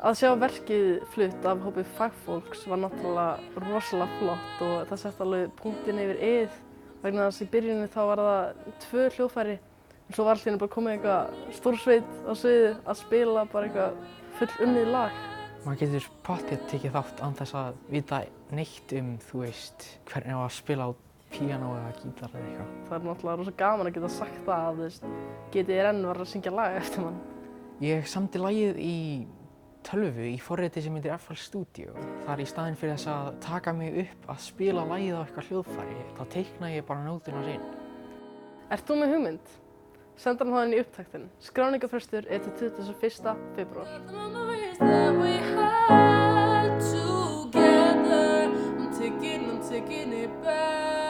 Að sjá verkið flutt af hópi fagfólks var náttúrulega rosalega flott og það setti alveg punktinn yfir i-ið vegna þess að í byrjunni þá var það 2 hljóðfæri en svo var allt í einu bara komið eitthvað stórsveit á sviðið að spila bara eitthvað fullunnið lag. Maður getur pottþétt tekið þátt án þess að vita neitt þú veist, hvernig á að spila á píanó eða gítar eða eitthvað. Það er náttúrulega rosa gaman að geta sagt það að GTRN var að syngja lag eftir mann. Ég samdi lagið í tölvu í forriti sem heitir FL Studio. Þar í staðinn fyrir þess að taka mig upp að spila lagið á eitthvað hljóðfæri, þá teiknaði ég bara nóturnar inn. Ert þú með hugmynd? Senda hann í upptaktin. Skráningafrestur er til 21. febrúar. I'm taking it back.